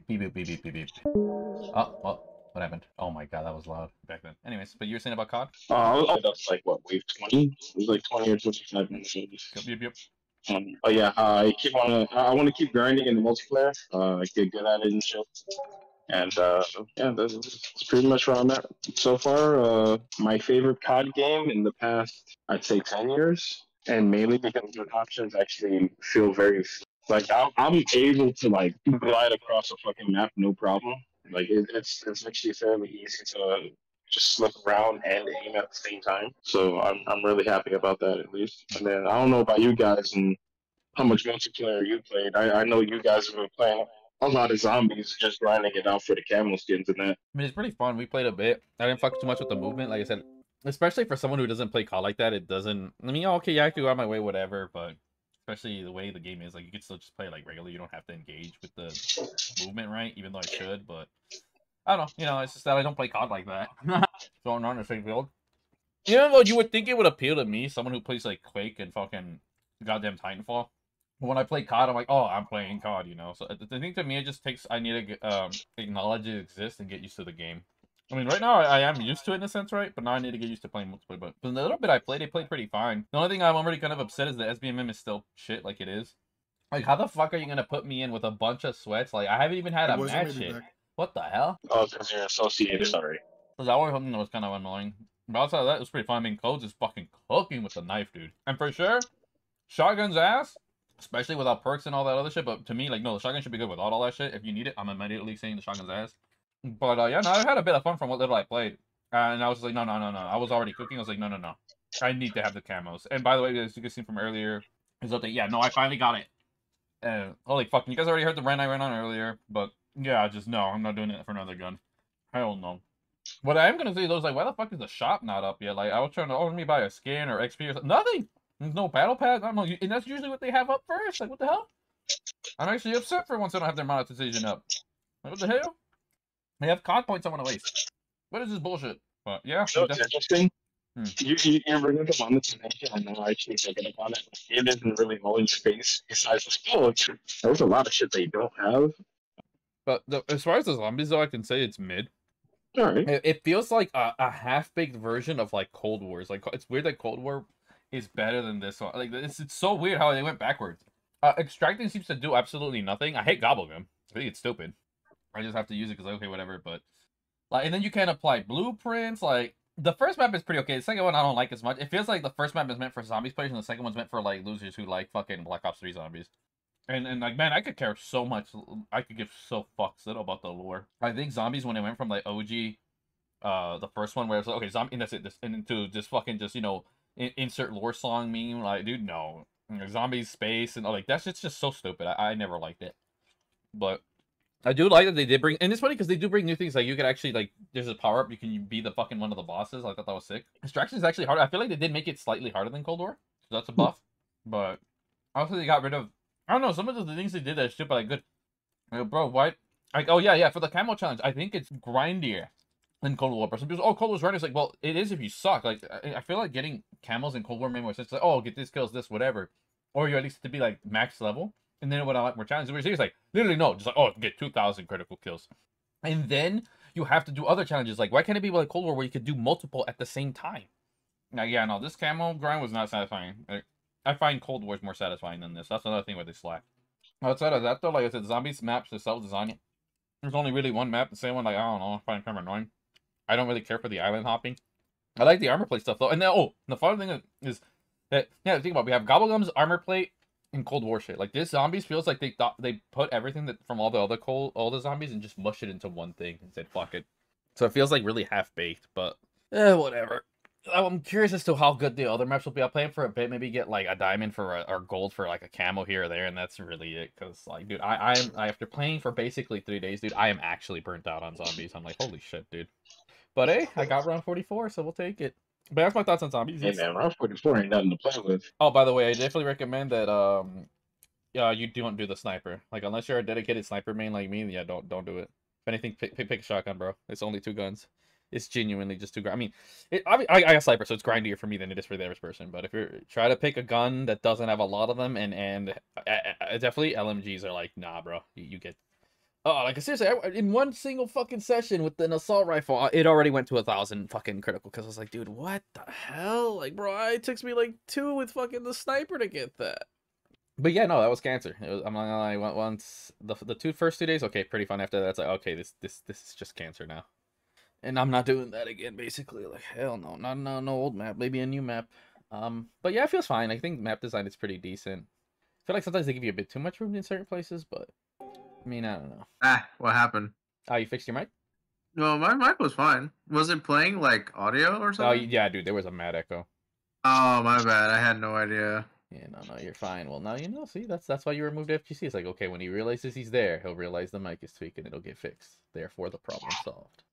beep, beep, beep, beep, beep, beep, beep. Oh, well, what happened? Oh my god, that was loud back then. Anyways, but you were saying about COD? That's like what, wave 20? It was like 20 or 25 minutes. Yep, yep, yep. But yeah, I want to keep grinding in the multiplayer. Get good at it and shit. And yeah, that's pretty much where I'm at so far. My favorite COD game in the past, I'd say 10 years, and mainly because the options actually feel very like I'm able to like glide across a fucking map no problem. Like it's actually fairly easy to just slip around and aim at the same time. So I'm really happy about that at least. And then I don't know about you guys and how much multiplayer you played. I know you guys have been playing a lot of zombies, just grinding it out for the camo skins and that. I mean, it's pretty fun. We played a bit. I didn't fuck too much with the movement. Like I said, especially for someone who doesn't play COD like that, it doesn't... I mean, okay, yeah, I could go out my way, whatever, but especially the way the game is, like, you can still just play like regularly. You don't have to engage with the movement, right? Even though I should, but I don't know. You know, it's just that I don't play COD like that. So I'm not in the same field. Even though you would think it would appeal to me, someone who plays like Quake and fucking goddamn Titanfall. But when I play COD, I'm like, oh, I'm playing COD, you know. So I think to me, it just takes... I need to acknowledge it exists and get used to the game. I mean, right now I am used to it in a sense, right? But now I need to get used to playing multiplayer. But the little bit I played, it played pretty fine. The only thing I'm already kind of upset is the SBMM is still shit like it is. Like, how the fuck are you gonna put me in with a bunch of sweats? Like, I haven't even had a match yet. What the hell? Oh, because you're associated already. So that was something that was kind of annoying. But outside of that, it was pretty fun. I mean, Codes is fucking cooking with the knife, dude. And for sure, shotgun's ass. Especially without perks and all that other shit. But to me, like, no, the shotgun should be good without all that shit. If you need it, I'm immediately saying the shotgun's ass. But, yeah, no, I had a bit of fun from what little I played. And I was like, no. I was already cooking. I was like, no. I need to have the camos. And by the way, as you can see from earlier, his update, yeah, no, I finally got it. And, holy fuck, you guys already heard the rant I ran on earlier. But, yeah, just no, I'm not doing it for another gun. Hell no. What I am going to say, though, is like, why the fuck is the shop not up yet? Like, I was trying to, let me buy a skin or XP or something. Nothing! There's no battle pass. I don't know. And that's usually what they have up first. Like, what the hell? I'm actually upset for once they don't have their monetization up. Like, what the hell? They have COD points I want to waste. What is this bullshit? But, yeah. So it's interesting. You bring up the monetization, and now actually thinking about it, it isn't really all in your face. Besides, like, oh, there's a lot of shit they don't have. But as far as the zombies, though, I can say it's mid. All right. It feels like a half-baked version of, like, Cold Wars. Like, it's weird that Cold War is better than this one. Like, it's so weird how they went backwards. Extracting seems to do absolutely nothing. I hate Gobblegum. I think it's stupid. I just have to use it because, okay, whatever. But, like, and then you can apply blueprints. Like, the first map is pretty okay. The second one I don't like as much. It feels like the first map is meant for zombies players, and the second one's meant for, like, losers who like fucking Black Ops 3 zombies. And like, man, I could care so much. I could give so fucks little about the lore. I think zombies, when it went from, like, OG, the first one where it's like, okay, zombie, and that's it, and into just fucking just, you know, insert lore song meme, like, dude, no. Zombies, space, and all, like, that's just so stupid. I never liked it. But I do like that they did bring, and it's funny because they do bring new things. Like, you could actually, like, there's a power up, you can be the fucking one of the bosses. I thought that was sick. Extraction is actually hard. I feel like they did make it slightly harder than Cold War, so that's a buff. But also they got rid of, I don't know, some of the things they did that stupid, like, good. Like, bro, why? Like, oh yeah, for the camo challenge, I think it's grindier than Cold War. But some people, oh, Cold War's right. It's like, well, it is if you suck. Like, I feel like getting camos in Cold War made more sense. Like, oh, get this kills, this, whatever. Or you at least to be, like, max level. And then what I like more challenges, where it's like, literally, no, just like, oh, get 2,000 critical kills. And then you have to do other challenges. Like, why can't it be like Cold War where you could do multiple at the same time? Now, yeah, no, this camo grind was not satisfying. Like, I find Cold War's more satisfying than this. That's another thing where they slack. Outside of that, though, like I said, zombies maps are self-designing. There's only really one map, the same one, like, I don't know, I find it kind of annoying. I don't really care for the island hopping. I like the armor plate stuff, though. And then, oh, the fun thing is that, yeah, think about it. We have Gobblegum's armor plate and Cold War shit. Like, this zombies feels like they thought they put everything that from all the other all the zombies and just mush it into one thing and said, fuck it. So it feels like really half-baked, but, whatever. I'm curious as to how good the other maps will be. I'll play them for a bit, maybe get, like, a diamond for or gold for, like, a camo here or there, and that's really it. Because, like, dude, I'm after playing for basically 3 days, dude, I am actually burnt out on zombies. I'm like, holy shit, dude. But, hey, I got round 44, so we'll take it. But that's my thoughts on zombies. Hey, man, round 44 ain't nothing to play with. Oh, by the way, I definitely recommend that, you don't do the sniper. Like, unless you're a dedicated sniper main like me, yeah, don't do it. If anything, pick a shotgun, bro. It's only 2 guns. It's genuinely just too I mean, I got sniper, so it's grindier for me than it is for the average person. But if you're try to pick a gun that doesn't have a lot of them, and definitely LMGs are like, nah, bro, you get Oh, like seriously, in one single fucking session with an assault rifle, it already went to 1,000 fucking critical. Because I was like, dude, what the hell? Like, bro, it took me like 2 with fucking the sniper to get that. But yeah, no, that was cancer. I'm not gonna lie. Once the first 2 days, okay, pretty fun. After that, it's like, okay, this is just cancer now, and I'm not doing that again. Basically, like, hell no, not no old map, maybe a new map. But yeah, it feels fine. I think map design is pretty decent. I feel like sometimes they give you a bit too much room in certain places, but I mean, I don't know. What happened? Oh, you fixed your mic? Well, my mic was fine. Was it playing like audio or Oh something? yeah, dude, there was a mad echo. Oh, my bad. I had no idea. Yeah, no, you're fine. Well, now you know. See, that's why you removed FGC. It's like, okay, when he realizes he's there, he'll realize the mic is tweaked and it'll get fixed. Therefore, the problem solved.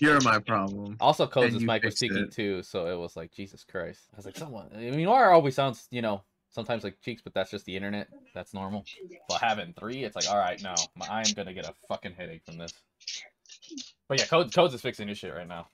You're my problem. Also, Codes' And you mic was fixed tweaking it. too, so it was like, Jesus Christ. I was like, someone. I mean, Noir always sounds, you know, sometimes like cheeks, but that's just the internet. That's normal. But having 3, it's like, all right, no, I am gonna get a fucking headache from this. But yeah, Codes is fixing his shit right now.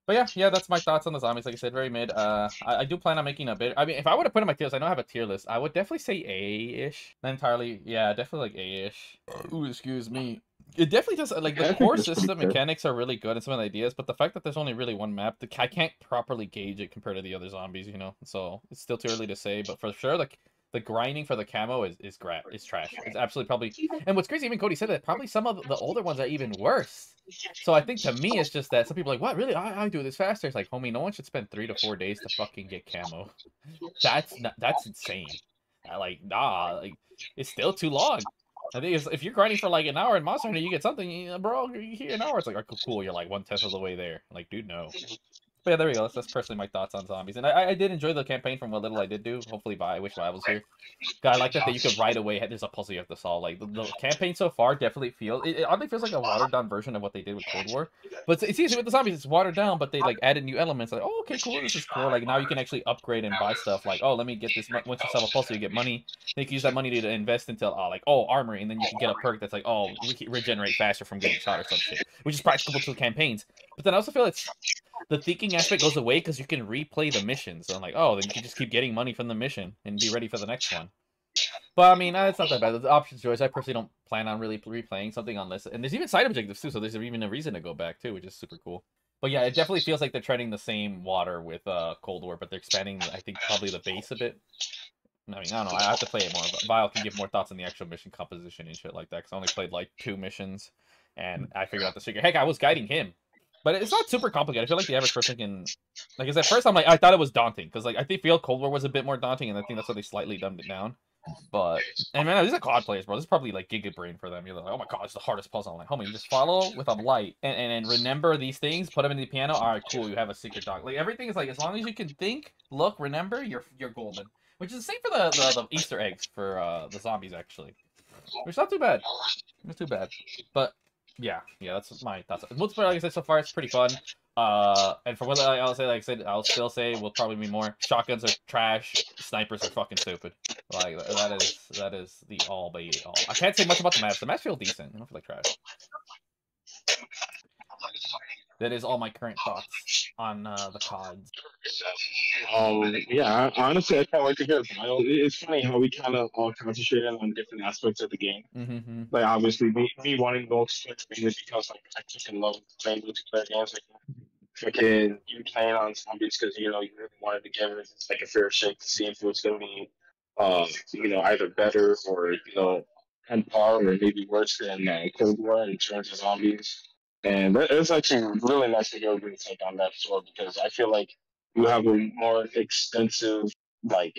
But yeah, that's my thoughts on the zombies. Like I said, very mid. I do plan on making a bit. I mean, if I were to put in my tier list, I know I have a tier list. I would definitely say A-ish. Not entirely. Yeah, definitely like A-ish. Ooh, excuse me. It definitely does. Like the core system mechanics are really good and some of the ideas, but the fact that there's only really one map, I can't properly gauge it compared to the other zombies. You know, so it's still too early to say. But for sure, like the grinding for the camo is trash. It's absolutely probably. And what's crazy, even Cody said that probably some of the older ones are even worse. So I think to me it's just that some people are like, what, really? I do this faster. It's like, homie, no one should spend 3 to 4 days to fucking get camo. That's insane. Like, nah, like it's still too long. I think if you're grinding for like an hour in Monster Hunter, you get something, bro. You hear an hour, it's like, oh, cool. You're like 1/10 of the way there. Like, dude, no. But yeah, there we go. That's personally my thoughts on zombies, and I did enjoy the campaign from what little I did do. Hopefully, I wish I was here. I like that you could right away. There's a puzzle you have to solve. Like the campaign so far definitely feels. It oddly feels like a watered down version of what they did with Cold War. But it's easy with the zombies. It's watered down, but they like added new elements. Like, oh, okay, cool. This is cool. Like now you can actually upgrade and buy stuff. Like, oh, let me get this. Once you solve a puzzle, you get money. Then you can use that money to invest into like armory, and then you can get a perk that's like, oh, regenerate faster from getting shot or some shit, which is practical to the campaigns. But then I also feel it's the thinking aspect goes away because you can replay the missions. So I'm like, oh, then you can just keep getting money from the mission and be ready for the next one. But I mean, it's not that bad. The options choice. I personally don't plan on really replaying something unless, and there's even side objectives too, so there's even a reason to go back too, which is super cool. But yeah, it definitely feels like they're treading the same water with Cold War, but they're expanding, I think, probably the base a bit. I mean, I don't know. I have to play it more. But Vile can give more thoughts on the actual mission composition and shit like that. Because I only played like 2 missions, and I figured out the secret. Heck, I was guiding him. But it's not super complicated. I feel like the average person can, like, at first I'm like, I thought it was daunting because like I think Cold War was a bit more daunting, and I think that's why they slightly dumbed it down. But and man, these are COD players, bro. This is probably like Giga Brain for them. You're like, oh my god, it's the hardest puzzle. I'm like, homie, you just follow with a light and remember these things. Put them in the piano. All right, cool. You have a secret dog. Like everything is like as long as you can think, look, remember, you're golden. Which is the same for the Easter eggs for the zombies actually. Which is not too bad. Not too bad. But yeah, that's my thoughts. Multiplayer, like I said, so far it's pretty fun. And from what I'll say, like I said, I'll still say will probably be more. Shotguns are trash. Snipers are fucking stupid. Like that is the all by all. I can't say much about the maps. The maps feel decent. I don't feel like trash. That is all my current thoughts on the CODs. Yeah, honestly, I can't wait to hear Vile. It's funny how we kind of all concentrated on different aspects of the game. Mm-hmm. Like, obviously, me wanting multiplayer mainly because, like, I fucking love playing multiplayer games. Like, freaking you playing on zombies because, you really wanted to give it, like, a fair shake to see if it was going to be, either better or, on par or maybe worse than Cold War in terms of zombies. And it's actually really nice to go and take on that as well because I feel like you have a more extensive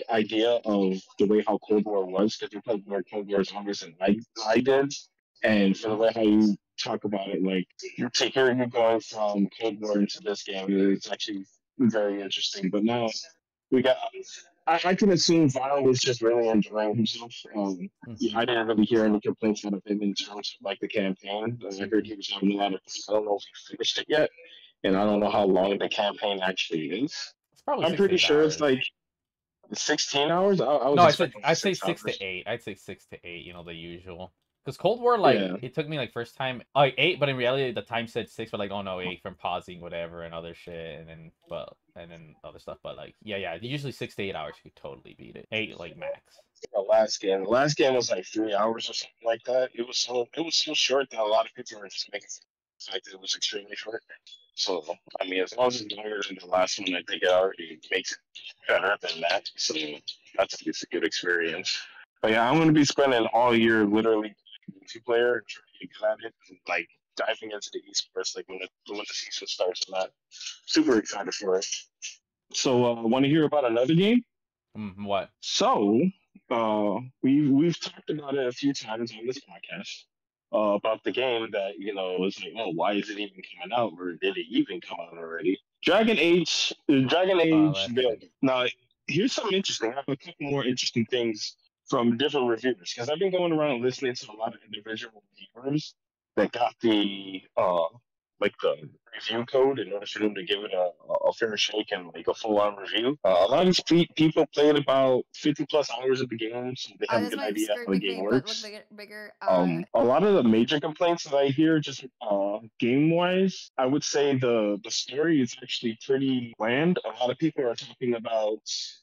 idea of the way how Cold War was because you played more Cold War zombies than I did, and for the way how you talk about it, like you hearing you going from Cold War into this game, it's actually very interesting. But now we got. I can assume Vile was just really enjoying himself. I didn't really hear any complaints out of him in terms of the campaign. I heard he was having a lot of fun. I don't know if he finished it yet, and I don't know how long the campaign actually is. It's probably I'm pretty sure hours. it's like 16 hours. I'd say 6 to 8. I'd say 6 to 8. You know, the usual. Because Cold War, like, Yeah. it took me, like, first time, like, 8, but in reality, the time said 6, but, like, oh, no, 8 from pausing, whatever, and other shit, and then other stuff, but, like, yeah, usually 6 to 8 hours, you could totally beat it. 8, like, max. The last game was like 3 hours or something like that. It was so short that a lot of people were just making the fact that it was extremely short. So I mean, as long as it's longer than the last one, I think it already makes it better than that. So that's a good experience. But yeah, I'm gonna be spending all year literally multiplayer and trying to get good at it, and, like diving into the esports like when the season starts and that. Super excited for it. So want to hear about another game? What? So, we've talked about it a few times on this podcast about the game that was like, oh, why is it even coming out, or did it even come out already? Dragon Age That Build. shit. Now, here's something interesting. I have a couple more interesting things from different reviewers because I've been going around listening to a lot of individual reviewers that got the review code in order for them to give it a fair shake and like a full on review. A lot of these people played about 50 plus hours of the game, so they have a This good might idea skirt how the big, game but look works. bigger. A lot of the major complaints that I hear, just game wise, I would say the story is actually pretty bland. A lot of people are talking about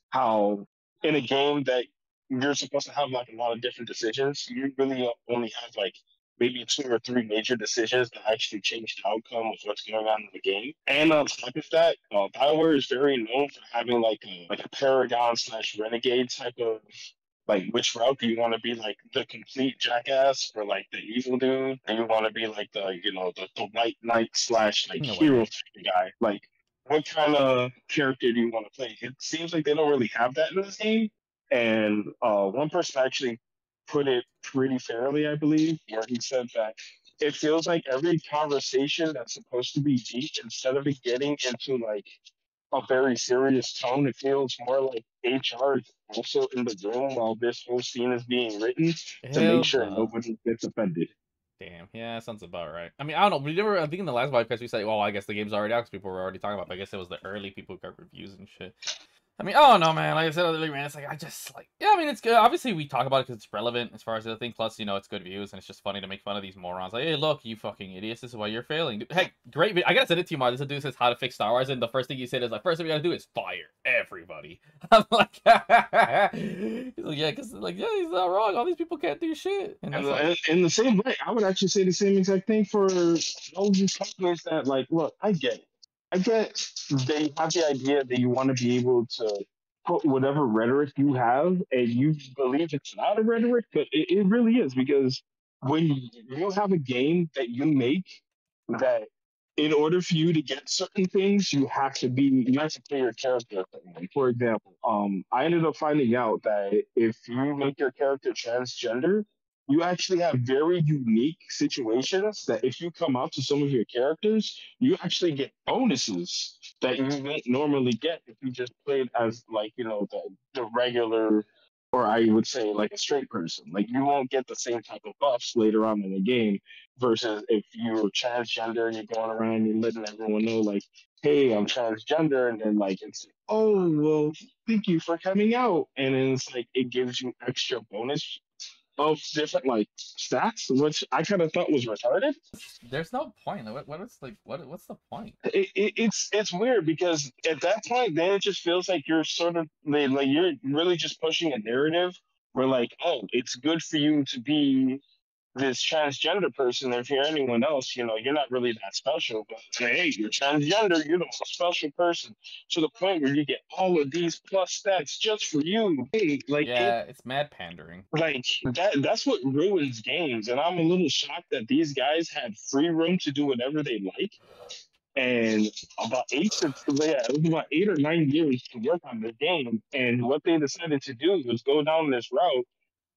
how in a game that you're supposed to have like a lot of different decisions, you really only have like maybe two or three major decisions that actually change the outcome of what's going on in the game. And on top of that, Bioware is very known for having like a Paragon slash Renegade type of like which route do you want to be, like the complete jackass or like the evil dude? Do you want to be like the white knight slash like No, wait, hero wait. type of guy? Like what kind of character do you want to play? It seems like they don't really have that in this game. And one person actually put it pretty fairly, I believe, where he said that it feels like every conversation that's supposed to be deep, instead of it getting into like a very serious tone, it feels more like HR is also in the room while this whole scene is being written to make Hell sure no. nobody gets offended. Damn. Yeah, that sounds about right. I mean, I don't know. We never. I think in the last podcast we said, "Well, I guess the game's already out," because people were already talking about it. But I guess it was the early people who got reviews and shit. I mean, oh no, man. Like I said earlier, man, it's like I just like, yeah. I mean, it's good. Obviously, we talk about it because it's relevant as far as the other thing. Plus, it's good views, and it's just funny to make fun of these morons. Like, hey, look, you fucking idiots. This is why you're failing. Hey, great. I gotta send it to you, Mark. This dude says how to fix Star Wars, and the first thing he said is like, first thing we gotta do is fire everybody. I'm like, he's like, yeah, because like, yeah, he's not wrong. All these people can't do shit. And that's like, In the same way, I would actually say the same exact thing for all these companies that like, look, I get it. I get they have the idea that you want to be able to put whatever rhetoric you have, and you believe it's not a rhetoric, but it really is because when you have a game that you make that in order for you to get certain things, you have to play your character a certain way. For example, I ended up finding out that if you make your character transgender, you actually have very unique situations that if you come out to some of your characters, you actually get bonuses that you won't normally get if you just played as like, the regular or I would say like a straight person. Like you won't get the same type of buffs later on in the game versus if you're transgender and you're going around and letting everyone know like, hey, I'm transgender, and then like it's oh well, thank you for coming out, and then it's like it gives you extra bonus of different like stats, which I kind of thought was retarded. there's no point. Like, what's the point? It's weird because at that point, then it just feels like you're sort of like you're really just pushing a narrative where like, oh, it's good for you to be this transgender person. If you're anyone else, you're not really that special. But hey, you're transgender, you're the most special person to the point where you get all of these plus stats just for you. Hey, like Yeah, it's mad pandering. like that's what ruins games. And I'm a little shocked that these guys had free room to do whatever they like. And it was about 8 or 9 years to work on the game. And what they decided to do was go down this route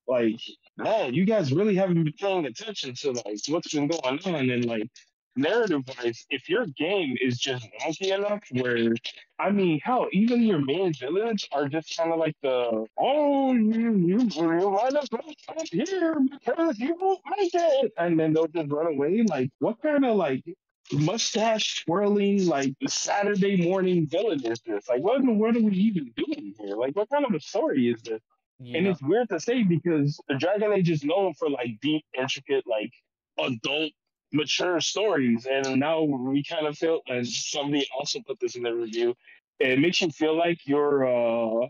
like, man, you guys really haven't been paying attention to like what's been going on and like narrative wise, if your game is just wonky enough where I mean hell, even your main villains are just kind of like you might as well stop here because you won't make it and then they'll just run away. Like what kind of like mustache twirling like Saturday morning villain is this? Like what in the world are we even doing here? Like what kind of a story is this? You And know. it's weird to say because Dragon Age is known for like deep, intricate, like adult, mature stories, and now we kind of feel, and somebody also put this in their review. It makes you feel like you're a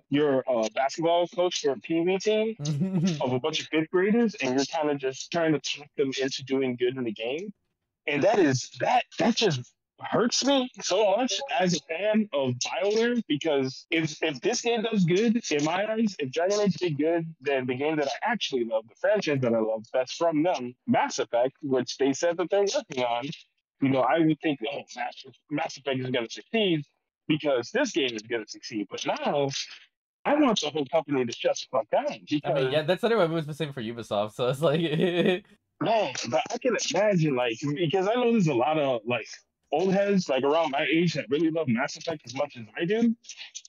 basketball coach for a PV team of a bunch of fifth graders, and you're kind of just trying to talk them into doing good in the game. And that just hurts me so much as a fan of BioWare because if this game does good in my eyes, if Dragon Age did good, then the game that I actually love, the franchise that I love, that's from them, Mass Effect, which they said that they're working on, I would think, oh, Mass Effect is going to succeed because this game is going to succeed. But now I want the whole company to shut the fuck down I mean, because yeah, that's literally what was the same for Ubisoft. So it's like, man, but I can imagine, like, because I know there's a lot of like old heads like around my age that really love Mass Effect as much as I do.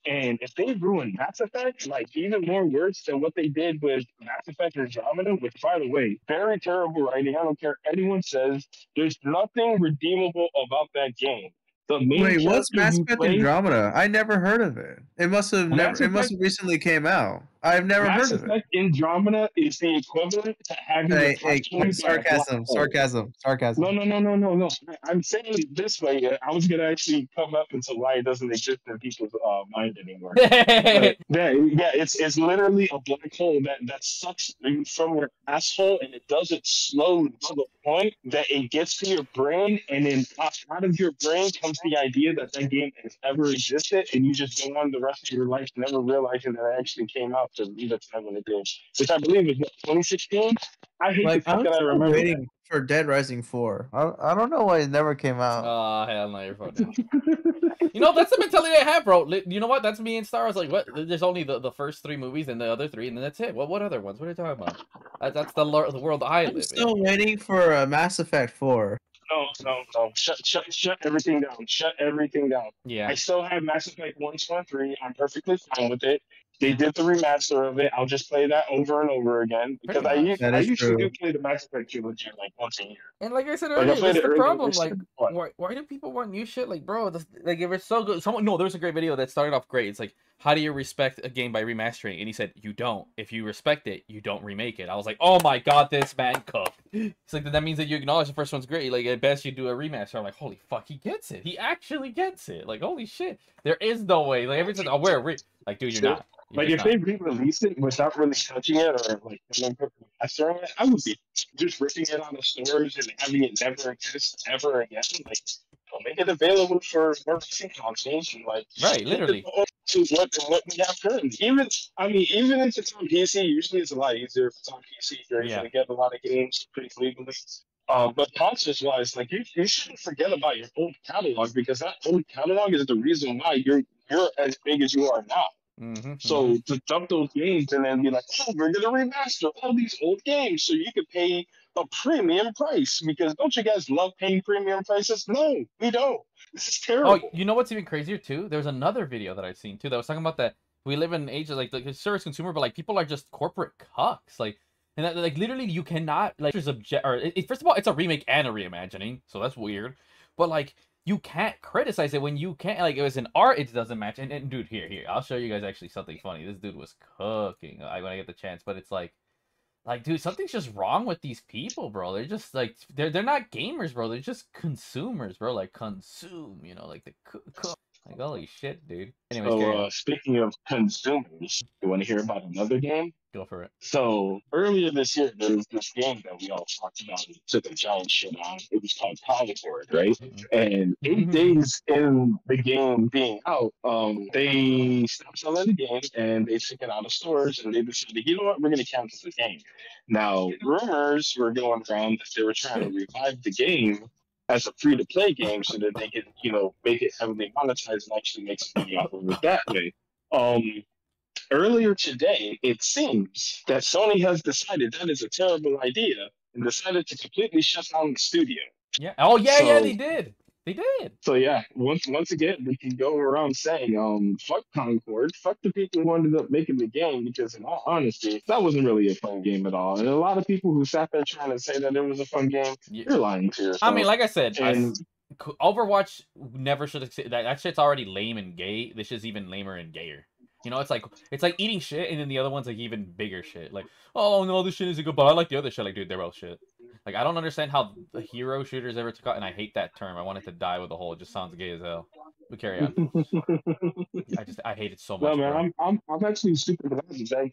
And if they ruin Mass Effect, like even more worse than what they did with Mass Effect Andromeda, which by the way, very terrible writing. I don't care what anyone says. There's nothing redeemable about that game. The main Wait, what's character Mass you Effect play, Andromeda? I never heard of it. It must have never. Mass It must Effect have recently came out. I've never Mass heard of it. Effect Andromeda is the equivalent to having your Hey, costumes on a black sarcasm, hole. sarcasm, No, sarcasm. no, no, no, no, no. I'm saying it this way. I was gonna actually come up into why it doesn't exist in people's mind anymore. But yeah, it's literally a black hole that sucks from your asshole, and it does it slowly to the point that it gets to your brain, and then out of your brain comes the idea that that game has ever existed, and you just go on the rest of your life never realizing that it actually came out to the time when it did, which I believe is what, 2016. I hate to Like think I'm that I still remember that. waiting for Dead Rising 4. I don't know why it never came out. oh hell no, you're funny. You know, that's the mentality I have, bro. You know what? That's me and Star Wars. Like, what? There's only the first 3 movies and the other 3, and then that's it. What other ones? What are you talking about? That's the world I I'm live in. still waiting for Mass Effect 4. No, no, no. Shut everything down. Shut everything down. Yeah. I still have Mass Effect 1, 2, and 3. I'm perfectly fine with it. They did the remaster of it. I'll just play that over and over again Pretty because much. That I is usually do true. play the Mass Effect trilogy like once a year. And like I said Like I earlier, played that's it the earlier problem. this Like, year. What? why do people want new shit? Like, bro, like if it's so good. No, there was a great video that started off great. It's like, how do you respect a game by remastering? And he said, you don't. If you respect it, you don't remake it. I was like, oh my god, this man cooked. It's like, that means that you acknowledge the first one's great. Like, at best, you do a remaster. I'm like, holy fuck, he gets it. He actually gets it. Like, holy shit. There is no way. Like, every time, oh, where? Like, dude, you're not. You're Like just if not. they re-released it without really touching it or like mastering it, I would be just ripping it out of stores and having it never exist ever again. Like, make it available for more recent consoles and like Right, keep it literally. to what we have currently. Even if it's on PC, usually it's a lot easier. If it's on PC, you're able Yeah. to get a lot of games pretty legally. But consoles wise, like you shouldn't forget about your old catalog because that old catalog is the reason why you're as big as you are now. So to dump those games and then be like, oh, we're gonna remaster all these old games so you could pay a premium price because don't you guys love paying premium prices? No, we don't. This is Oh, terrible. you know what's even crazier too? There's another video that I've seen too that was talking about that we live in an age of like the service consumer, but like people are just corporate cucks. Like, and that, like literally you cannot like just object. Or first of all, it's a remake and a reimagining, so that's weird. But like you can't criticize it when you can't. Like it was an art, it doesn't match. And dude, here, I'll show you guys actually something funny. This dude was cooking. When I get the chance, but it's like, dude, something's just wrong with these people, bro. They're just like they're not gamers, bro. They're just consumers, bro. Like consume, like the like holy shit, dude. Anyways, carry on. Speaking of consumers, you want to hear about another game? Go for it. So earlier this year, there was this game that we all talked about and took a giant shit on. It was called Polycord, right? And 8 days in the game being out, they stopped selling the game and they took it out of stores and they decided, you know what, we're going to cancel the game. Now, rumors were going around that they were trying to revive the game as a free-to-play game so that they could, make it heavily monetized and actually make some money off of it that way. Earlier today, it seems that Sony has decided that is a terrible idea and decided to completely shut down the studio. Yeah. Oh yeah, So- yeah, they did. They did. So yeah, once again, we can go around saying, fuck Concord, fuck the people who ended up making the game, because in all honesty, that wasn't really a fun game at all. And a lot of people who sat there trying to say that it was a fun game, you're lying to yourself. I mean, like I said, And Overwatch never should have. That shit's already lame and gay. This shit's even lamer and gayer. You know, it's like eating shit, and then the other one's like even bigger shit. Like, oh no, this shit isn't good, but I like the other shit. Like, dude, they're both shit. Like, I don't understand how the hero shooters ever took out, and I hate that term. I want it to die with a hole. It just sounds gay as hell. But carry on. I hate it so No much, bro. man, I'm actually super glad that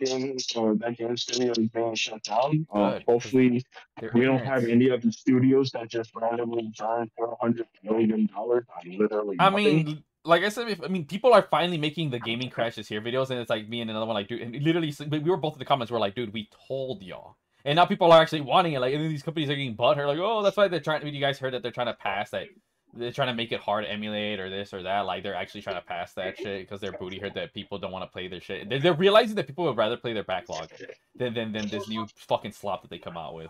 game studio is being shut down. Good, because Hopefully they're we don't have ignorant. any of the studios that just randomly burn $400 million on literally I nothing. mean, like I said, I mean, people are finally making the gaming crashes here videos, and it's like me and another one, like, dude, and literally, we were both in the comments. We're like, dude, we told y'all, and now people are actually wanting it. Like, and then these companies are getting butthurt, like, oh, that's why they're trying. You guys heard that they're trying to pass that. They're trying to make it hard to emulate or this or that. Like, they're actually trying to pass that shit because they're booty hurt that people don't want to play their shit. They're realizing that people would rather play their backlog than this new fucking slop that they come out with.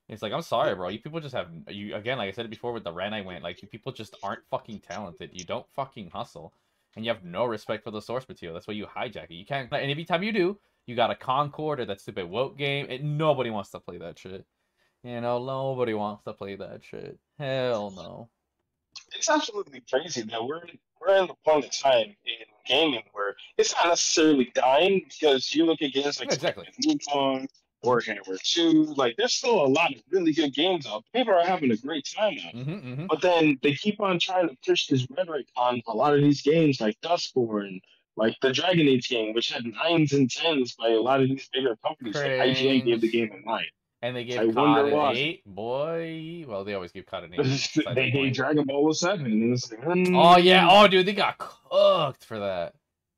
It's like, I'm sorry, bro. You people just have you again, like I said it before with the rant I went, like you people just aren't fucking talented. You don't fucking hustle. And you have no respect for the source material. That's why you hijack it. You can't, and every time you do, you got a Concord or that stupid woke game, and nobody wants to play that shit. You know, nobody wants to play that shit. Hell no. It's absolutely crazy that we're in the point of time in gaming where it's not necessarily dying because you look at games like Yeah, exactly. Wukong or Hammer 2, like there's still a lot of really good games out. People are having a great time out. But then they keep on trying to push this rhetoric on a lot of these games like Dustborn, like the Dragon Age game, which had 9s and 10s by a lot of these bigger companies. Like IGN gave the Cringe. game a 9. And they I gave COD wonder an why. 8, boy. Well, they always give COD an 8. Beside the They gave point. Dragon Ball a 7. And it's like, Oh yeah. Oh dude, they got cooked for that.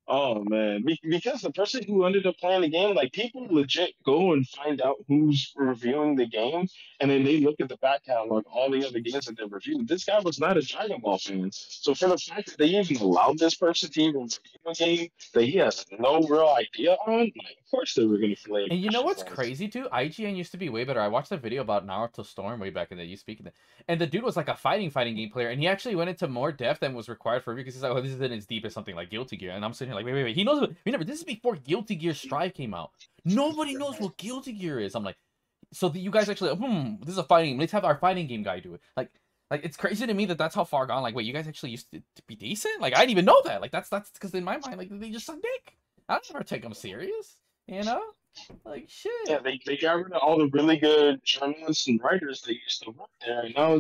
oh man, because the person who ended up playing the game, like people legit go and find out who's reviewing the game, and then they look at the back catalog, all the other games that they reviewed. This guy was not a Dragon Ball fan, so for the fact that they even allowed this person to even review a game that he has no real idea on, like, of course they were gonna flame And you know what's Russian fans. crazy too? IGN used to be way better. I watched a video about Naruto Storm way back in the day. You speaking that, and the dude was like a fighting game player, and he actually went into more depth than was required for review because he's like, "Oh, this isn't as deep as something like Guilty Gear." And I'm sitting here like, "Wait." He knows. Remember, this is before Guilty Gear Strive came out. Nobody knows what Guilty Gear is. I'm like, so you guys actually, this is a fighting. Let's have our fighting game guy do it. Like it's crazy to me that that's how far gone. Like, wait, you guys actually used to be decent? Like, I didn't even know that. Like, that's because in my mind, like they just suck dick. I don't ever take them serious. You know. Like Yeah, shit. they got rid of all the really good journalists and writers that used to work there. And now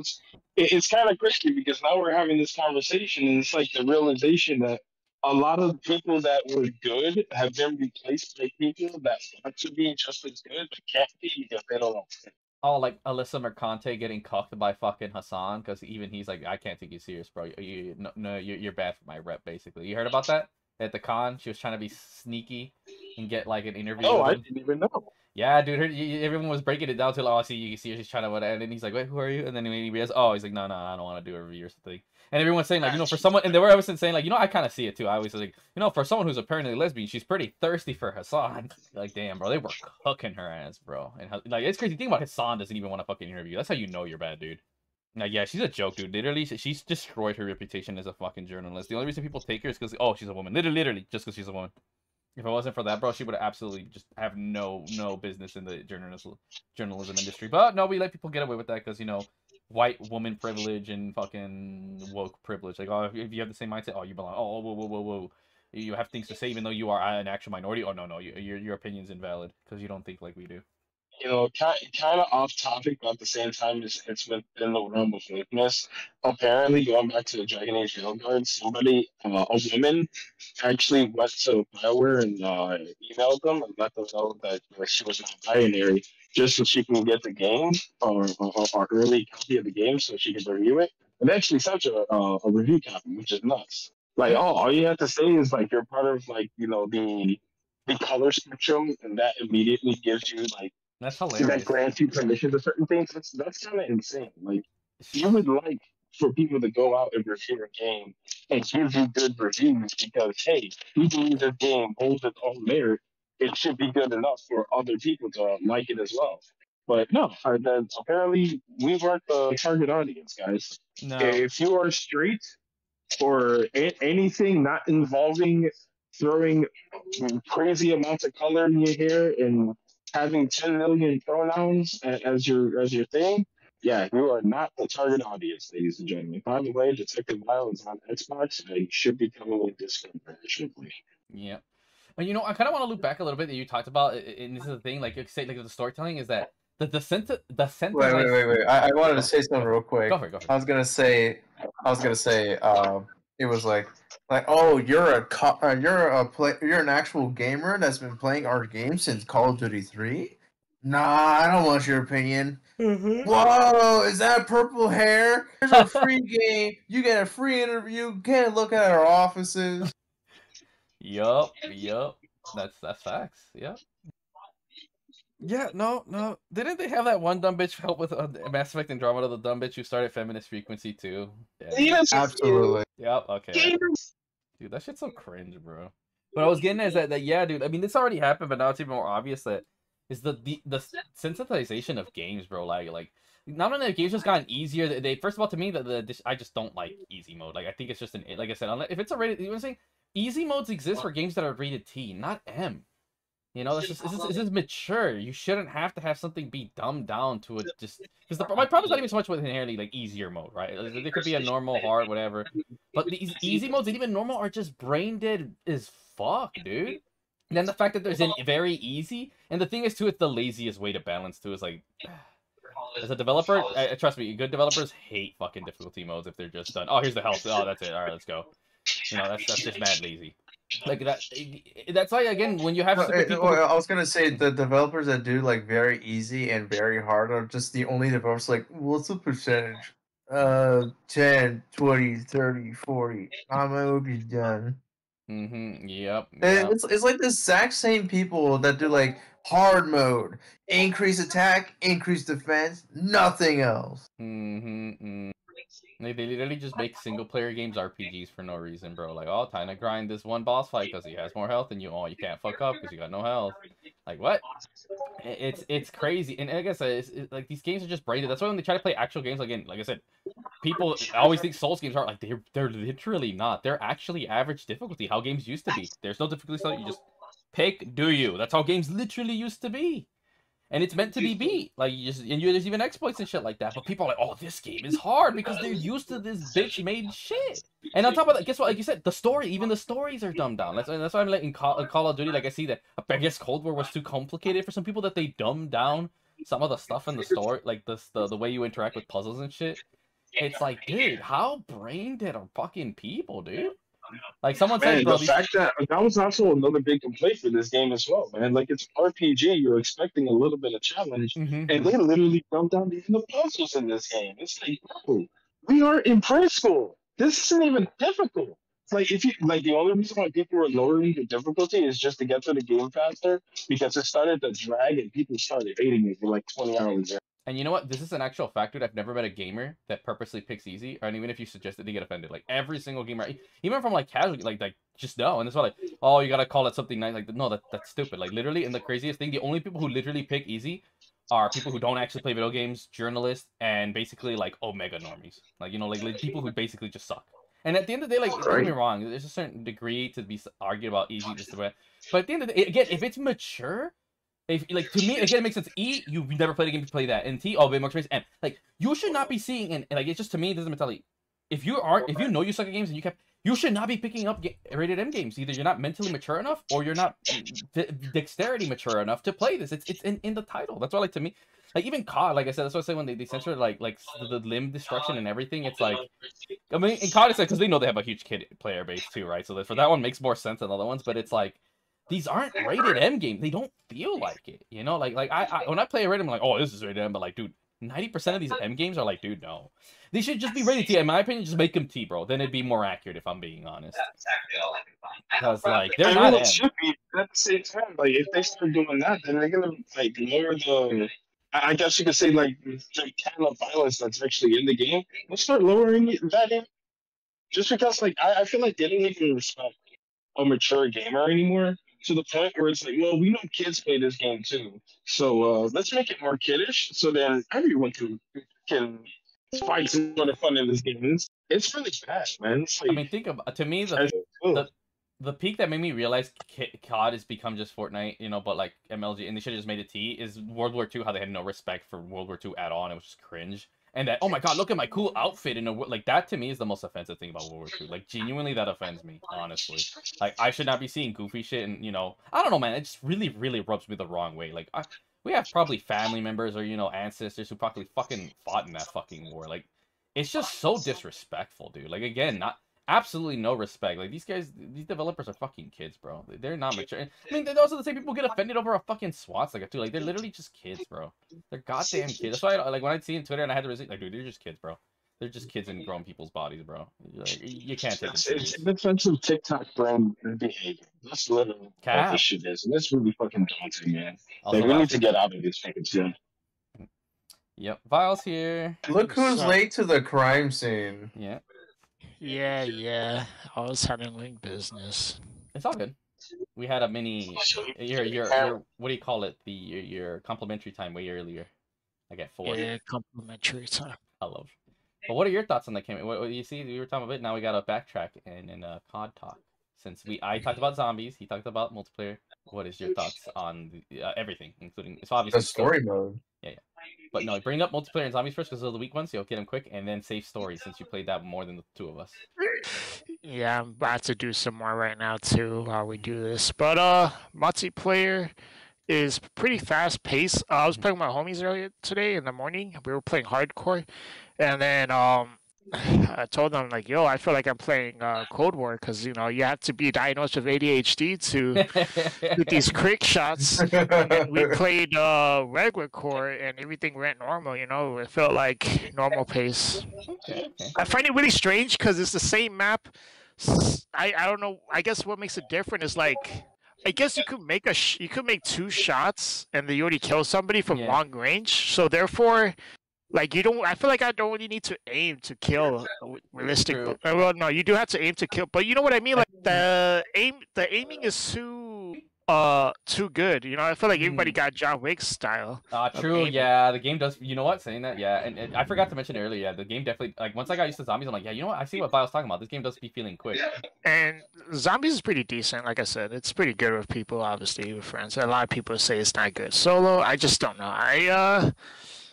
it's kind of crazy because now we're having this conversation, and it's like the realization that a lot of people that were good have been replaced by people that want to be just as good but can't be because they don't know. Oh, like Alyssa Mercante getting cucked by fucking Hassan because even he's like, I can't take you serious, bro. No, you're bad for my rep, basically. You heard about that at the con? She was trying to be sneaky and get like an interview No, with I him. didn't even know. Yeah, dude, everyone was breaking it down to like, oh, see, you can see her, she's trying to what, and then he's like, wait, who are you? And then when he realizes, oh, he's like, no, I don't want to do a review or something. And everyone's saying like, for someone, and they were always saying like, I kind of see it too. I always like, for someone who's apparently lesbian, she's pretty thirsty for Hassan. Like, damn, bro, they were cooking her ass, bro. And like, it's crazy. Think about Hassan doesn't even want to fucking interview. That's how you know you're bad, dude. Like, yeah, she's a joke, dude. Literally, she's destroyed her reputation as a fucking journalist. The only reason people take her is because, oh, she's a woman. Literally, just because she's a woman. If it wasn't for that, bro, she would absolutely just have no business in the journalism industry. But no, we let people get away with that because white woman privilege and fucking woke privilege. Like, oh, if you have the same mindset, oh, you belong. Oh, whoa. You have things to say even though you are an actual minority. Oh no, your opinion's invalid because you don't think like we do. Kind of off topic, but at the same time, it's within the realm of weakness. Apparently, going back to the Dragon Age Railguard, a woman, actually went to Bioware and emailed them and let them know that she was not binary, just so she can get the game or early copy of the game so she can review it. And they actually sent her a review copy, which is nuts. Like, Yeah, oh, all you have to say is like you're part of like the color spectrum, and that immediately gives you like that's that hilarious. grants you permission to certain things. That's kind of insane. Like you would like for people to go out and review a game and give you good reviews because hey, you believe this game holds its own merit. It should be good enough for other people to like it as well. But no, apparently we weren't the target audience, guys. No, If you are straight or anything not involving throwing crazy amounts of color in your hair and having 10 million pronouns as your thing, yeah, you are not the target audience, ladies and gentlemen. By the way, Detective Violence on Xbox, I should be coming with this very shortly. yeah. But you know, I kind of want to loop back a little bit that you talked about, and this is the thing, like you say, like the storytelling is that the Wait. I wanted to say something real quick. Go for it. Go for it. I was gonna say, it was like, oh, you're an actual gamer that's been playing our game since Call of Duty 3. Nah, I don't want your opinion. Whoa, is that purple hair? Here's a free game. You get a free interview. Get a look at our offices. Yup. That's facts. Yep. Yeah, no. Didn't they have that one dumb bitch help with Mass Effect Andromeda, the dumb bitch who started Feminist Frequency too? Yeah. Yes, Absolutely. Yep. Okay. Dude, that shit's so cringe, bro. But I was getting at is that yeah, dude. I mean, this already happened, but now it's even more obvious that is the sensitization of games, bro. Like not only have games just gotten easier. They first of all, to me, I just don't like easy mode. Like I think it's just like I said, if it's a rated, you know what I'm saying? Easy modes exist for games that are rated T, not M. You know, this is mature. You shouldn't have to have something be dumbed down to it. Just because my problem is not even so much with inherently like easier mode, right? Like, there could be a normal, hard, whatever. But these easy modes and even normal are just brain dead as fuck, dude. And then the fact that there's an very easy, and the thing is too, it's the laziest way to balance too. Is like, as a developer, trust me, good developers hate fucking difficulty modes if they're just done. Oh, here's the health. Oh, that's it. All right, let's go. You know, that's just mad lazy. Like that's why again when you have people. I was gonna say the developers that do like very easy and very hard are just the only developers like, what's the percentage? 10, 20, 30, 40. I hope he's done. Yep. It's like the exact same people that do like hard mode, increase attack, increase defense, nothing else. They literally just make single player games RPGs for no reason, bro. Like, oh, time to grind this one boss fight because he has more health than you. Oh, you can't fuck up because you got no health. Like, what? It's crazy. And like I said, it's like these games are just braided. That's why when they try to play actual games, again, like I said, people always think Souls games are like they're literally not. They're actually average difficulty. How games used to be. There's no difficulty level. You just pick, do you? That's how games literally used to be. And it's meant to be beat. Like, there's even exploits and shit like that. But people are like, oh, this game is hard because they're used to this bitch-made shit. And on top of that, guess what? Like you said, the story, even the stories are dumbed down. That's why I'm like, in Call of Duty, like, I see that, I guess Cold War was too complicated for some people that they dumbed down some of the stuff in the story. Like, the way you interact with puzzles and shit. It's like, dude, how brain dead are fucking people, dude? Like someone said, bro, the fact that was also another big complaint for this game as well, man. Like it's RPG, you're expecting a little bit of challenge, and they literally dumbed down even the puzzles in this game. It's like, bro, we are in preschool. This isn't even difficult. It's like if you like the only reason why people were lowering the difficulty is just to get to the game faster because it started to drag and people started hating it for like 20 hours. And you know what? This is an actual fact, dude. I've never met a gamer that purposely picks easy, or even if you suggest it, they get offended. Like every single gamer, even from like casual, like just no. And it's not like, oh, you gotta call it something nice. Like no, that's stupid. Like literally, and the craziest thing, the only people who literally pick easy are people who don't actually play video games, journalists, and basically like Omega normies. Like you know, like people who basically just suck. And at the end of the day, like don't get me wrong, there's a certain degree to be argued about easy just the way. But at the end of the day, again, if it's mature. If, like to me, again, it makes sense. E, you've never played a game to play that, and T, oh, bit more experience. And like, you should not be seeing, and like, it's just to me, this is a mentality. If you know you suck at games, and you should not be picking up rated M games. Either you're not mentally mature enough, or you're not dexterity mature enough to play this. It's in the title. That's why, like to me, like even COD, like I said, that's what I say when they censor like the limb destruction and everything. It's like, I mean, in COD, it's like because they know they have a huge kid player base too, right? So for that one makes more sense than other ones, but it's like. These aren't rated M games. They don't feel like it, you know. Like I when I play a rated, I'm like, oh, this is rated M. But like, dude, 90% of these M games are like, dude, no. They should just be rated T. In my opinion, just make them T, bro. Then it'd be more accurate if I'm being honest. Because like they're not M. Should be at the same time. Like if they start doing that, then they're gonna like lower the. I guess you could say like the kind of violence that's actually in the game. Let's start lowering that in. Just because like I feel like they don't even respect a mature gamer anymore. To the point where it's like, well, we know kids play this game too, so let's make it more kiddish, so then everyone can find some sort of fun in this game. It's really bad, man. It's like, I mean, think about to me the peak that made me realize COD has become just Fortnite, you know, but like MLG, and they should have just made it T. Is World War II, how they had no respect for World War II at all, and it was just cringe. And that, oh my god, look at my cool outfit in a like that to me is the most offensive thing about World War II. Like genuinely, that offends me, honestly. Like I should not be seeing goofy shit, and I don't know, man. It just really, really rubs me the wrong way. Like we have probably family members or ancestors who probably fucking fought in that fucking war. Like it's just so disrespectful, dude. Like again, not absolutely no respect. Like these developers are fucking kids, bro. They're not mature. I mean, they're also the same people who get offended over a fucking swastika too. Like they're literally just kids, bro. They're goddamn kids. That's why like when I see on Twitter and I had to resist, like, dude, they're just kids, bro. They're just kids in grown people's bodies, bro. Like, you can't take them serious. It's defensive TikTok brand behavior. That's literally what this shit is, and it's really fucking daunting, man. Also, we need to get out of this fucking shit. Yep, Vile's here. Look who's late to the crime scene. Yeah. Yeah. I was handling business. It's all good. We had a mini your what do you call it? Your complimentary time way earlier. I get 4. Yeah, complimentary time. I love. But what are your thoughts on the game? What you see? We were talking about it. Now we got to backtrack and COD talk. Since I talked about zombies, he talked about multiplayer. What is your thoughts on everything, including it's obviously the story mode? Yeah. But no, bring up multiplayer and zombies first because those are the weak ones. You'll get them quick, and then save story since you played that more than the 2 of us. Yeah, I'm about to do some more right now too while we do this. But multiplayer is pretty fast paced. I was playing with my homies earlier today in the morning. We were playing hardcore, and then I told them like, "Yo, I feel like I'm playing Cold War because you have to be diagnosed with ADHD to do these quick shots." And then we played regular core, and everything went normal. It felt like normal pace. Okay. I find it really strange because it's the same map. I don't know. I guess what makes it different is like, I guess you could make you could make 2 shots and then you already kill somebody from long range. So therefore, like you don't. I feel like I don't really need to aim to kill realistic. Well, no, you do have to aim to kill, but you know what I mean. Like the aiming is too good. I feel like everybody got John Wick style. True. Yeah, the game does. You know what? Saying that, yeah, and I forgot to mention earlier. Yeah, the game definitely. Like once I got used to zombies, I'm like, yeah, you know what? I see what Vile's talking about. This game does be feeling quick. And zombies is pretty decent. Like I said, it's pretty good with people. Obviously, with friends. A lot of people say it's not good solo. I just don't know.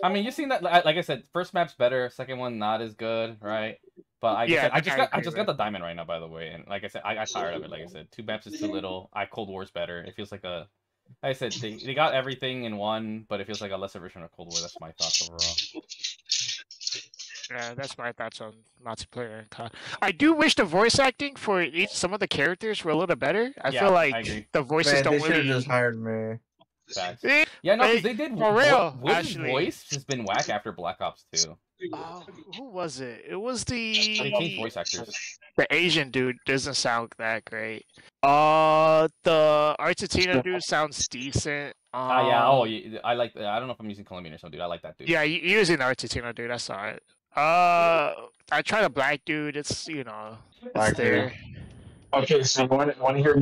I mean, you've seen that. Like I said, first map's better. Second one not as good, right? But I just got the diamond right now, by the way. And like I said, I got tired of it. Like I said, 2 maps is too little. Cold War's better. It feels like like I said, they got everything in one, but it feels like a lesser version of Cold War. That's my thoughts overall. Yeah, that's my thoughts on multiplayer and COD. I do wish the voice acting for some of the characters were a little better. I feel like the voices don't really. They should have just hired me. Facts. Yeah, no, because they did for real. Wooden's voice has been whack after Black Ops 2. Who was it? It was They changed voice actors. The Asian dude doesn't sound that great. The Argentina dude sounds decent. Yeah. Oh, I like. I don't know if I'm using Colombian or something, dude. I like that dude. Yeah, you're using the Argentina dude. I saw it. I tried a black dude. It's Black there. dude. Okay, so want to hear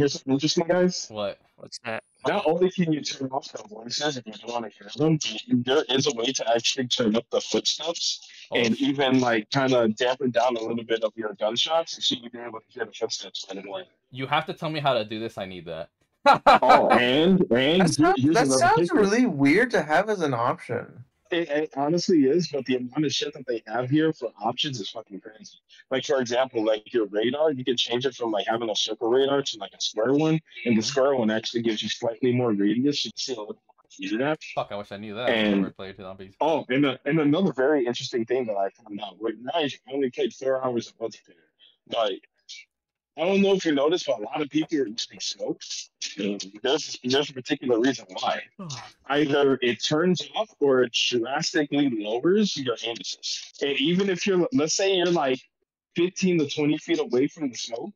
something interesting, guys? What's that? Not only can you turn off the voices if you don't want to hear them, there is a way to actually turn up the footsteps and even like kind of dampen down a little bit of your gunshots so you'll be able to hear the footsteps right away. You have to tell me how to do this. I need that. and that sounds really weird to have as an option. It honestly is, but the amount of shit that they have here for options is fucking crazy. Like, for example, like your radar, you can change it from like having a circle radar to like a square one, and the square one actually gives you slightly more radius. You can see a little more that. Fuck, I wish I knew that. And, I never played zombies. Oh, and another very interesting thing that I found out. Right now, I only played 4 hours of multiplayer. Like, I don't know if you noticed, but a lot of people are using smokes. There's a particular reason why. Either it turns off or it drastically lowers your aim assist. And even if let's say you're like 15 to 20 feet away from the smoke,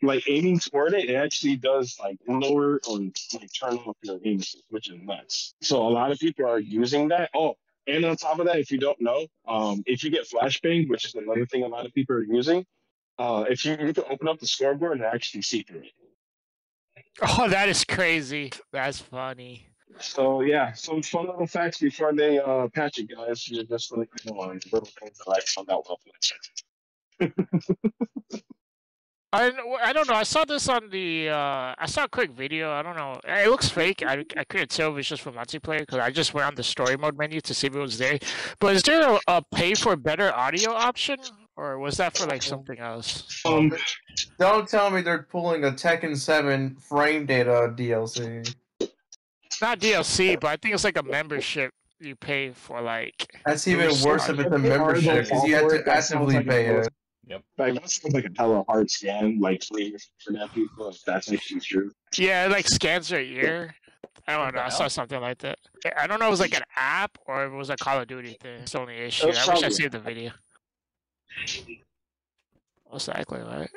like aiming toward it, it actually does like lower or like turn off your aim assist, which is nuts. So a lot of people are using that. Oh, and on top of that, if you don't know, if you get flashbang, which is another thing a lot of people are using, if you can open up the scoreboard and actually see through it. Oh, that is crazy. That's funny. So yeah, some fun little facts before they patch it, guys. You're just like little things that I found out well. I don't know. I saw this on the. I saw a quick video. I don't know. It looks fake. I couldn't tell if it's just for multiplayer because I just went on the story mode menu to see if it was there. But is there a pay for better audio option, or was that for like something else? Don't tell me they're pulling a Tekken 7 frame data DLC. Not DLC, but I think it's like a membership you pay for like. That's even worse if it's a membership because you have to actively pay it. Yep. Like that sounds like a hella hard scam, like for that people if that's actually true. Yeah, it like scans your ear. I don't know. I hell? saw something like that. I don't know if it was like an app or if it was a Call of Duty thing. It's the only issue. was I wish I probably- saved the video. Most likely, right?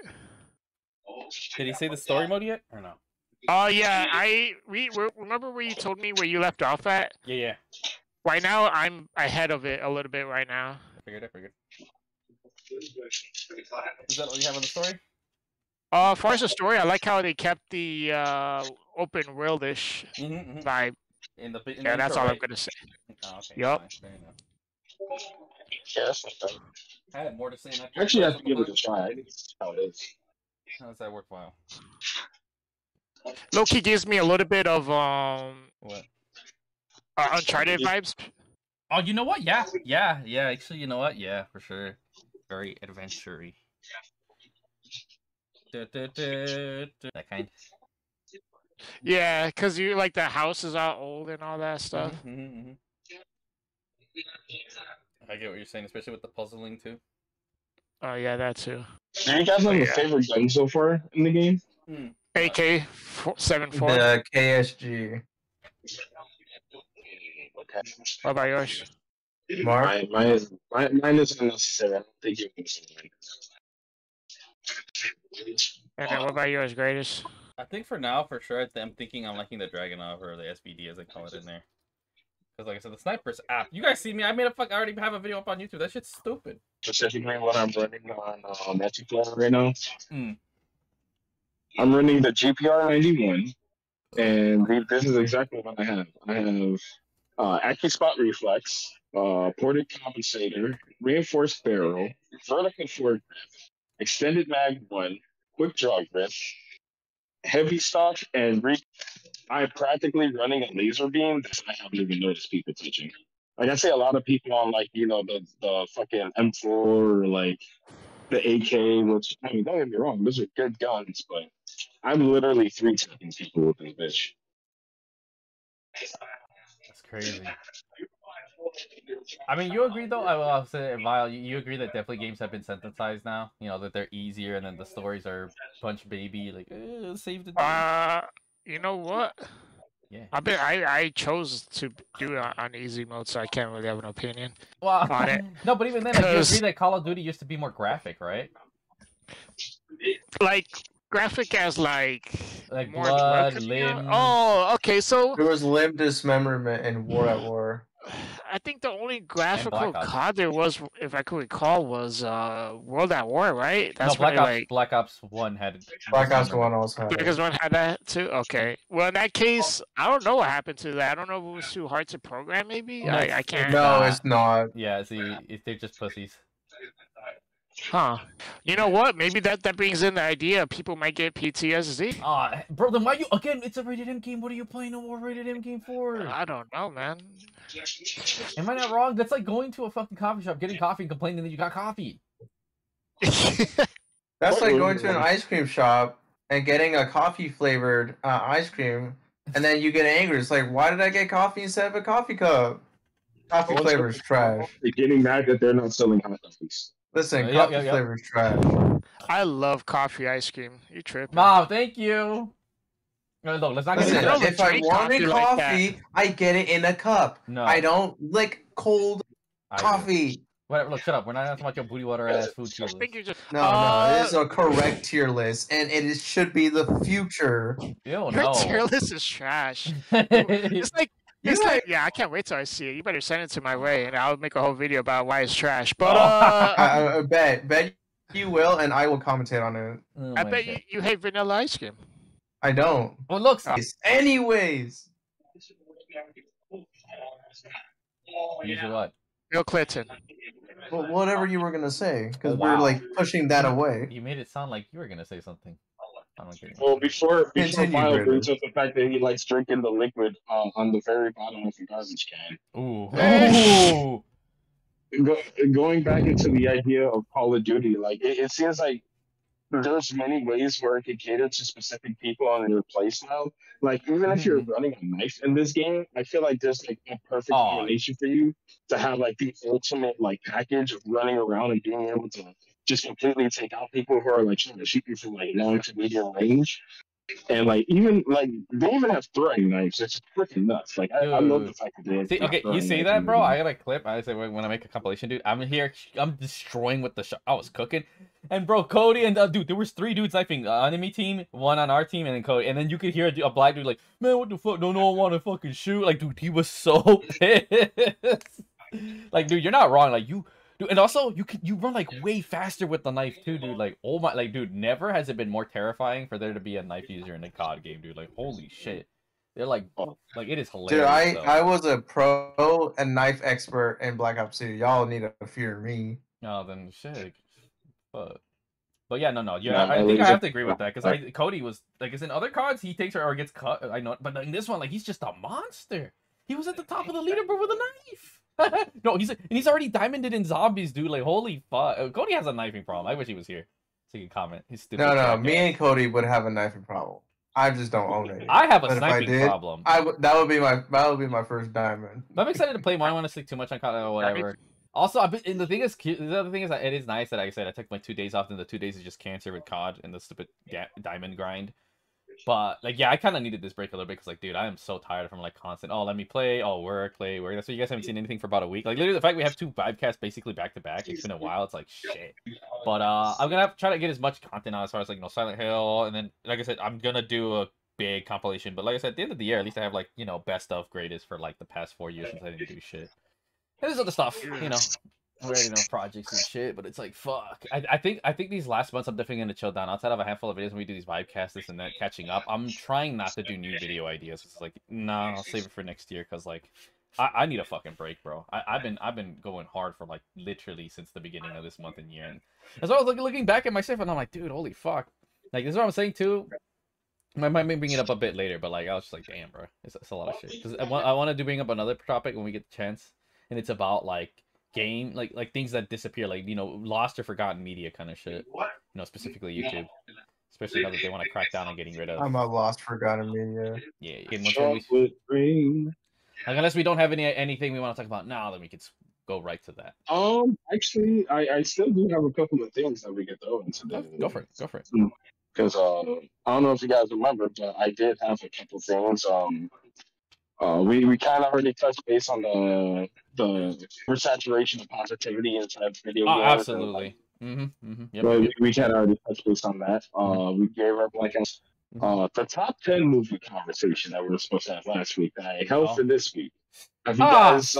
Did he say the story mode yet or no? Oh yeah, remember where you told me where you left off at? Yeah. Right now, I'm ahead of it a little bit right now. I figured. Is that all you have on the story? As far as the story, I like how they kept the open world-ish vibe. In the Yeah, that's intro, all I'm right? gonna say. Oh, okay. Yup. Fine, fair enough. Yeah, that's not bad. I had more to say. I actually have to give it a try. I think it's how it is. How does that work? Wow. Loki gives me a little bit of What? Uncharted vibes. Oh, you know what? Yeah. Actually, you know what? Yeah, for sure. Very adventure-y. That kind. Yeah, because you like the house is all old and all that stuff. I get what you're saying, especially with the puzzling too. Oh yeah, that too. Do you guys have a favorite gun so far in the game? AK-74. The KSG. Okay. What about yours? Mark? Mine is unnecessary. I don't think you can see mine. And then what about yours, greatest? I think for now, for sure, I'm thinking I'm liking the Dragonov or the SVD as they call it in there. Because like I said, the Snipers app. You guys see me? I already have a video up on YouTube. That shit's stupid. Specifically what I'm running on multiplayer right now. Mm. I'm running the GPR 91, and this is exactly what I have. I have active spot reflex, ported compensator, reinforced barrel, vertical foregrip, extended mag 1, quick draw grip, heavy stock, and I'm practically running a laser beam that I haven't even noticed people touching. Like I see a lot of people on like, you know, the fucking M4 or like the AK, which I mean, don't get me wrong, those are good guns, but I'm literally 3-tapping people with this bitch. That's crazy. I mean, you agree though? I'll say, Vile, you agree that definitely games have been synthesized now? You know, that they're easier and then the stories are punch baby, like, save the day. You know what? Yeah. I chose to do it on easy mode, so I can't really have an opinion Well, on it. no, but even then, like, you Because- agree that Call of Duty used to be more graphic, right? Like graphic as like Like more blood, drugs, limbs. Oh, okay. So There was limb dismemberment in War at War. I think the only graphical Black Ops. COD there was, if I could recall, was World at War, right? That's no, Black when Ops. like Black Ops 1 had. Black Ops 1 also had because it. one had that too. Okay. Well, in that case, I don't know what happened to that. I don't know if it was too hard to program. Maybe No, I can't. No, it's not. Yeah, see, they're just pussies. Huh. You know what? Maybe that brings in the idea people might get PTSD. Bro, then why you again? It's a rated M game. What are you playing a rated M game for? I don't know, man. Am I not wrong? That's like going to a fucking coffee shop, getting coffee, and complaining that you got coffee. That's like going to an ice cream shop and getting a coffee flavored ice cream, and then you get angry. It's like, why did I get coffee instead of a coffee cup? Coffee flavor is trash. They're getting mad that they're not selling hot coffees. Listen, Yep, coffee yep, yep. flavor is trash. I love coffee ice cream. You tripping? Mom, thank you. No, look, let's not get Listen, into don't that. if I drink wanted coffee like coffee, I get it in a cup. No, I don't lick cold I do. coffee. Whatever, look, shut up. We're not talking about your booty water ass food I tier think list. you're just. No, it is a correct tier list, and should be the future. Ew, Your no. tier list is trash. It's like. You It's like- like, yeah, I can't wait till I see it. You better send it to my way, and I'll make a whole video about why it's trash. But I bet you will, and I will commentate on it. Oh I my bet God. you hate vanilla ice cream. I don't. Well, look, Anyways, usually what? Bill Clinton. Well, whatever you were gonna say, because Oh, we're wow. like pushing that away. You made it sound like you were gonna say something. I'm not kidding. Well, before Continue, Vile Brandon. brings up the fact that he likes drinking the liquid on the very bottom of the garbage can. Ooh. Hey. Ooh. Going back into the idea of Call of Duty, like it seems like there's many ways where it can cater to specific people on your playstyle. Like even if you're running a knife in this game, I feel like there's like a perfect Oh. combination for you to have like the ultimate like package of running around and being able to just completely take out people who are like trying to shoot you from like long to medium range. And like even like they even have throwing knives. It's freaking nuts. Like I love the fact that they have See, okay, you throwing see knives that, in the bro? game. I got a clip. I say when I make a compilation, dude. I'm here. I'm destroying with the shot. I was cooking, and bro, Cody and dude, there was 3 dudes knifing. Enemy team, 1 on our team, and then Cody. And then you could hear a black dude like, "Man, what the fuck? No one want to fucking shoot." Like, dude, he was so pissed. Like, dude, you're not wrong. Like you. Dude, and also you run like way faster with the knife too, dude. Like, oh my, like, dude, never has it been more terrifying for there to be a knife user in a COD game, dude. Like, holy shit, they're like it is hilarious. Dude, I was a pro and knife expert in Black Ops 2. Y'all need to fear me. Oh, then shit. But yeah, no, yeah. Nah, I think I have to agree with like- that because Cody was like, it's in other CODs he takes her or gets cut. I know, but in this one, like, he's just a monster. He was at the top of the leaderboard with a knife. No, he's already diamonded in zombies, dude. Like, holy fuck. Cody has a knifing problem. I wish he was here so he could comment. He's stupid. No, me and Cody would have a knifing problem. I just don't own it. I have a But if I sniping did, problem. that would be my first diamond. I'm excited to play more. I don't want to stick too much on COD or whatever. Also, and the thing is, the other thing is that it is nice that, like I said, I took my 2 days off, and the 2 days is just cancer with COD and the stupid diamond grind. But like, yeah, I kind of needed this break a little bit because, like, dude, I am so tired from like constant. Oh, let me play. Oh, work, play, work. That's why you guys haven't seen anything for about a week. Like, literally, the fact we have 2 Vibecasts basically back to back. It's been a while. It's like shit. But I'm gonna have to try to get as much content out as far as like Silent Hill, and then like I said, I'm gonna do a big compilation. But like I said, at the end of the year, at least I have like best of greatest for like the past 4 years since I didn't do shit. And there's other stuff, we already know projects and shit, but it's like, fuck. I think these last months I'm definitely gonna chill down. Outside of a handful of videos when we do these Vibecasts, this and that, catching up. I'm trying not to do new video ideas. It's like, nah, I'll save it for next year because like, I need a fucking break, bro. I've been going hard for like literally since the beginning of this month and year. And as I was looking back at myself, and I'm like, dude, holy fuck. Like, this is what I'm saying too. I might bring it up a bit later, but like, I was just like, damn, bro, it's a lot of shit. Because I want to bring up another topic when we get the chance, and it's about like game, like things that disappear, like lost or forgotten media kind of shit. Specifically YouTube, especially now that they want to crack down on getting rid of. I'm a lost, forgotten media. Yeah, unless we don't have anything we want to talk about now, then we could go right to that. Actually, I still do have a couple of things that we could throw into the. Go for it. Because I don't know if you guys remember, but I did have a couple things. We kind of already touched base on the oversaturation of positivity inside video games. Oh, absolutely. Yep, but we kind of already touched base on that. We gave up like the top 10 movie conversation that we were supposed to have last week. I held for this week. Have you guys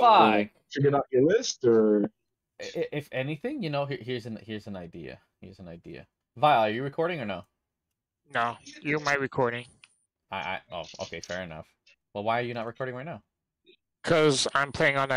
figured out your list, or? If anything, here's an idea. Vile, are you recording or no? No, you're my recording. Oh, okay, fair enough. Well, why are you not recording right now? Because I'm playing on